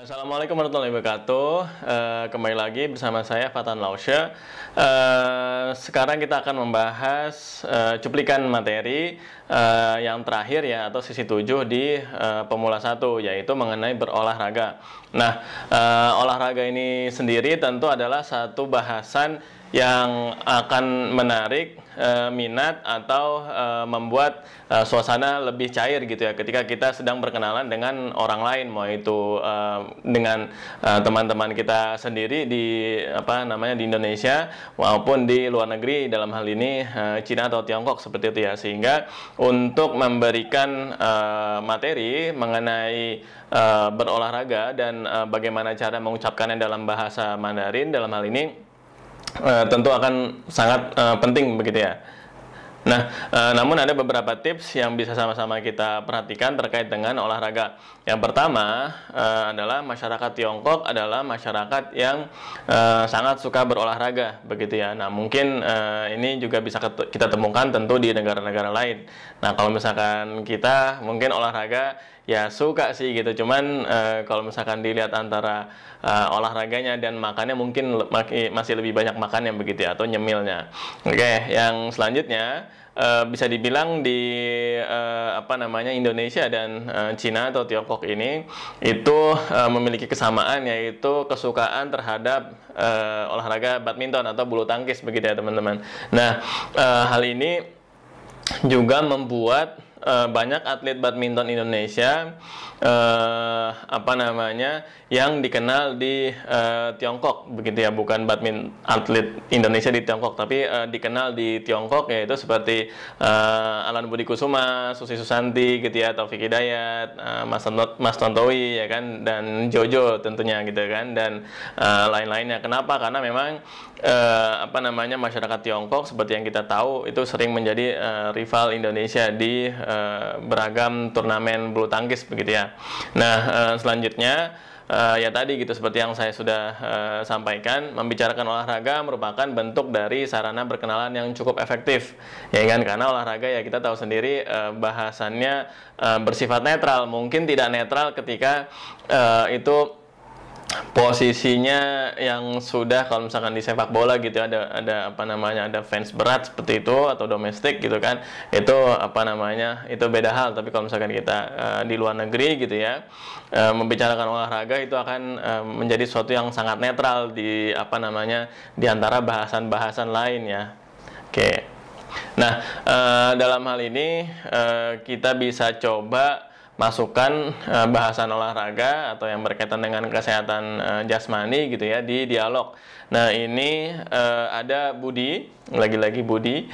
Assalamualaikum warahmatullahi wabarakatuh. Kembali lagi bersama saya Fatan Laushe. Sekarang kita akan membahas cuplikan materi yang terakhir ya, atau sesi 7 di Pemula 1, yaitu mengenai berolahraga. Nah, olahraga ini sendiri tentu adalah satu bahasan yang akan menarik minat atau membuat suasana lebih cair gitu ya, ketika kita sedang berkenalan dengan orang lain, mau itu dengan teman-teman kita sendiri di di Indonesia maupun di luar negeri, dalam hal ini Cina atau Tiongkok seperti itu ya. Sehingga untuk memberikan materi mengenai berolahraga dan bagaimana cara mengucapkannya dalam bahasa Mandarin, dalam hal ini tentu akan sangat penting begitu ya. Nah, namun ada beberapa tips yang bisa sama-sama kita perhatikan terkait dengan olahraga. Yang pertama adalah masyarakat Tiongkok adalah masyarakat yang sangat suka berolahraga begitu ya. Nah, mungkin ini juga bisa kita temukan tentu di negara-negara lain. Nah, kalau misalkan kita mungkin olahraga ya suka sih gitu, cuman kalau misalkan dilihat antara olahraganya dan makannya, mungkin masih lebih banyak makannya begitu ya, atau nyemilnya. Oke, yang selanjutnya bisa dibilang di Indonesia dan Cina atau Tiongkok ini itu memiliki kesamaan, yaitu kesukaan terhadap olahraga badminton atau bulu tangkis begitu ya teman-teman. Nah, hal ini juga membuat banyak atlet badminton Indonesia yang dikenal di Tiongkok begitu ya, bukan atlet Indonesia di Tiongkok, tapi dikenal di Tiongkok, yaitu seperti Alan Budi Kusuma, Susi Susanti gitu ya, Taufik Hidayat, Mas Tontowi ya kan, dan Jojo tentunya gitu kan, dan lain-lainnya. Kenapa? Karena memang masyarakat Tiongkok seperti yang kita tahu itu sering menjadi rival Indonesia di beragam turnamen bulu tangkis begitu ya. Nah, selanjutnya ya tadi gitu, seperti yang saya sudah sampaikan, membicarakan olahraga merupakan bentuk dari sarana berkenalan yang cukup efektif ya kan, karena olahraga ya kita tahu sendiri bahasannya bersifat netral. Mungkin tidak netral ketika itu posisinya yang sudah, kalau misalkan di sepak bola gitu ada fans berat seperti itu, atau domestik gitu kan, itu itu beda hal. Tapi kalau misalkan kita di luar negeri gitu ya, membicarakan olahraga itu akan menjadi sesuatu yang sangat netral di di antara bahasan-bahasan lain ya. Oke. Nah, dalam hal ini kita bisa coba masukkan bahasan olahraga atau yang berkaitan dengan kesehatan jasmani gitu ya di dialog. Nah, ini ada Budi, lagi-lagi Budi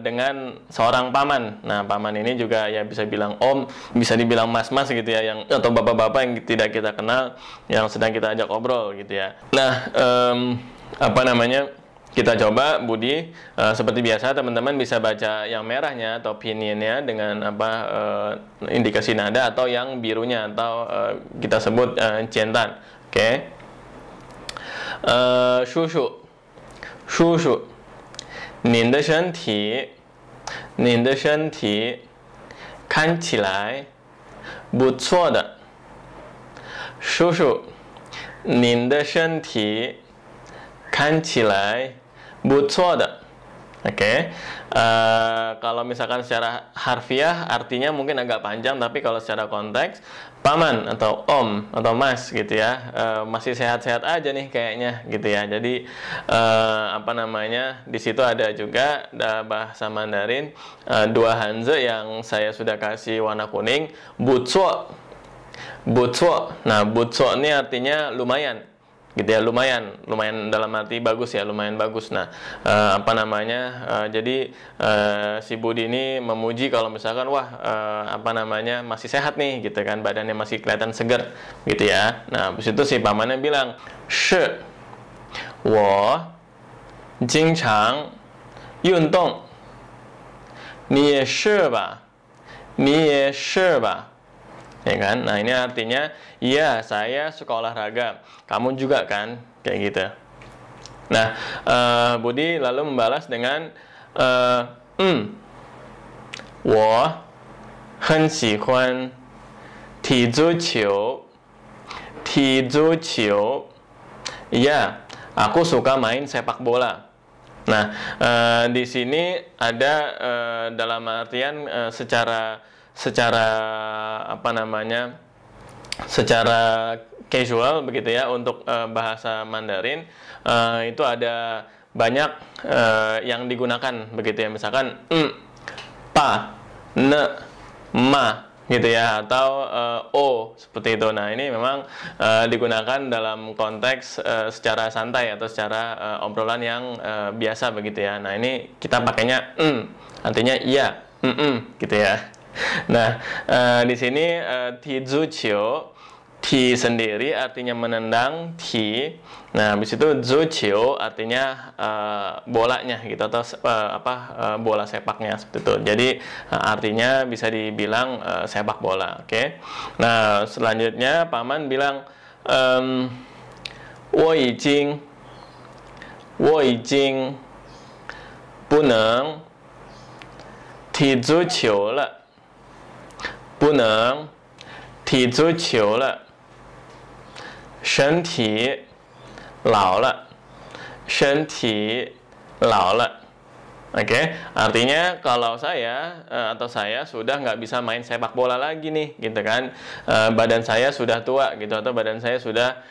dengan seorang paman. Nah, paman ini juga ya bisa bilang om, bisa dibilang mas-mas gitu ya, yang atau bapak-bapak yang tidak kita kenal, yang sedang kita ajak obrol gitu ya. Nah, kita coba Budi, seperti biasa teman-teman bisa baca yang merahnya atau pinyin-nya dengan indikasi nada, atau yang birunya atau kita sebut ciantan. Oke. Shushu, shushu, 您的身体看起来不错的。叔叔，您的身体看起来不错的. Oke. Kalau misalkan secara harfiah artinya mungkin agak panjang, tapi kalau secara konteks, paman atau om atau mas gitu ya, masih sehat-sehat aja nih kayaknya gitu ya. Jadi di situ ada juga bahasa Mandarin dua hanze yang saya sudah kasih warna kuning, butsuo. Butsuo. Nah, butsuo ini artinya lumayan gitu ya, lumayan dalam arti bagus ya, lumayan bagus. Nah, jadi si Budi ini memuji kalau misalkan masih sehat nih gitu kan, badannya masih kelihatan segar gitu ya. Nah, habis itu si pamannya bilang, "Shi wo jing chang yun dong. Ni ye shi ba? Ni ye shi ba?" Ya kan? Nah, ini artinya, iya saya suka olahraga, kamu juga kan? Kayak gitu. Nah, Budi lalu membalas dengan 我很喜欢踢足球，踢足球. Ya, aku suka main sepak bola. Nah, di sini ada dalam artian secara apa namanya, secara casual begitu ya, untuk bahasa Mandarin itu ada banyak yang digunakan begitu ya, misalkan pa, ne, ma gitu ya, atau o seperti itu. Nah, ini memang digunakan dalam konteks secara santai atau secara obrolan yang biasa begitu ya. Nah, ini kita pakainya artinya iya, gitu ya. Nah, di sini ti zuqiu, ti sendiri artinya menendang, ti. Nah, habis itu zuqiu artinya bolanya gitu, atau bola sepaknya seperti itu. Jadi artinya bisa dibilang sepak bola, oke? Nah, selanjutnya paman bilang wo yijing bu neng ti zuqiu le. 不能踢足球了，身体老了，身体老了. Oke, artinya kalau saya atau saya sudah nggak bisa main sepak bola lagi nih, gitu kan? Badan saya sudah tua, gitu, atau badan saya sudah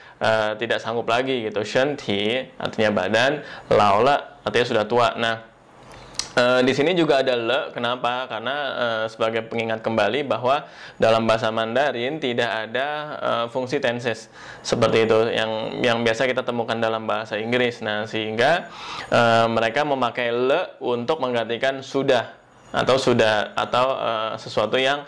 tidak sanggup lagi, gitu. Shen티 artinya badan, laola artinya sudah tua. Nah, di sini juga ada le. Kenapa? Karena sebagai pengingat kembali bahwa dalam bahasa Mandarin tidak ada fungsi tenses seperti itu yang biasa kita temukan dalam bahasa Inggris. Nah, sehingga mereka memakai le untuk menggantikan sudah atau sesuatu yang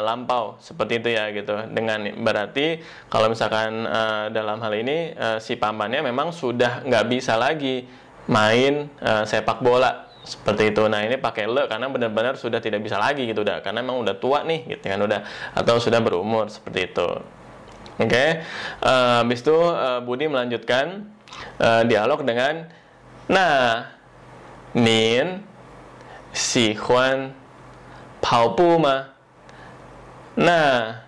lampau seperti itu ya, gitu. Dengan berarti kalau misalkan dalam hal ini si pamannya memang sudah nggak bisa lagi main sepak bola seperti itu. Nah, ini pakai le karena benar-benar sudah tidak bisa lagi, gitu, udah, karena memang udah tua nih, gitu kan, udah, atau sudah berumur seperti itu. Oke. Habis itu Budi melanjutkan dialog dengan, nah, nin xi huan pao bu ma? Nah,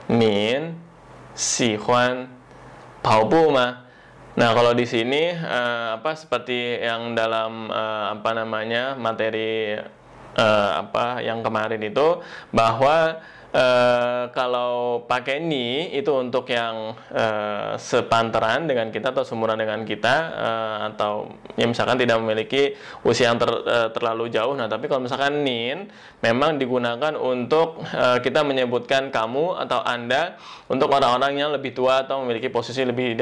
nin xi huan pao bu ma? Nah, kalau di sini seperti yang dalam materi yang kemarin itu, bahwa kalau pakai ni itu untuk yang sepantaran dengan kita atau seumuran dengan kita, atau ya misalkan tidak memiliki usia yang terlalu jauh. Nah, tapi kalau misalkan nin memang digunakan untuk kita menyebutkan kamu atau Anda untuk orang-orang yang lebih tua atau memiliki posisi lebih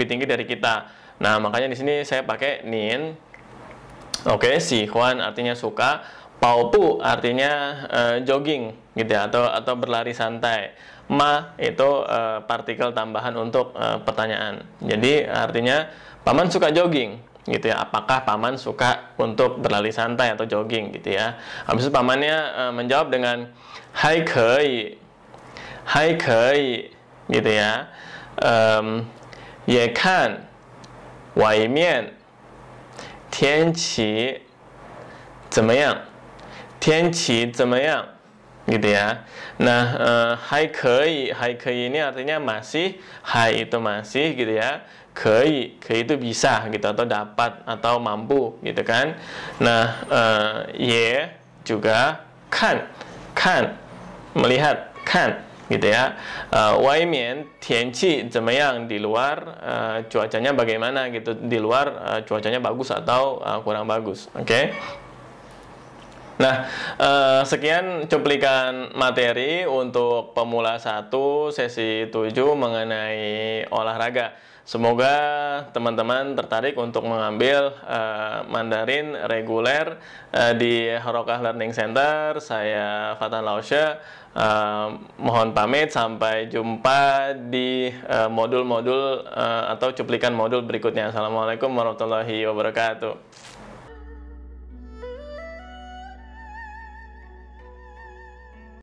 tinggi dari kita. Nah, makanya di sini saya pakai nin. Oke, si Huan artinya suka. Paupu artinya jogging, gitu ya, atau berlari santai. Ma itu partikel tambahan untuk pertanyaan. Jadi artinya paman suka jogging, gitu ya. Apakah paman suka untuk berlari santai atau jogging, gitu ya. Habis itu pamannya menjawab dengan hai kei, hai kei, gitu ya. Ye kan wai mian tian qi怎么样? 天气怎么样, gitu ya. Nah, hai kei ini artinya masih, hai itu masih, gitu ya. Kei itu bisa, gitu, atau dapat atau mampu, gitu kan. Nah, ye juga kan melihat, kan, gitu ya. Wai mian tianqi zemmeyang, di luar cuacanya bagaimana, gitu. Di luar cuacanya bagus atau kurang bagus. Oke. Nah, sekian cuplikan materi untuk pemula 1 sesi 7 mengenai olahraga. Semoga teman-teman tertarik untuk mengambil Mandarin reguler di Harokah Learning Center. Saya Fatan Laushe, mohon pamit, sampai jumpa di modul-modul atau cuplikan modul berikutnya. Assalamualaikum warahmatullahi wabarakatuh.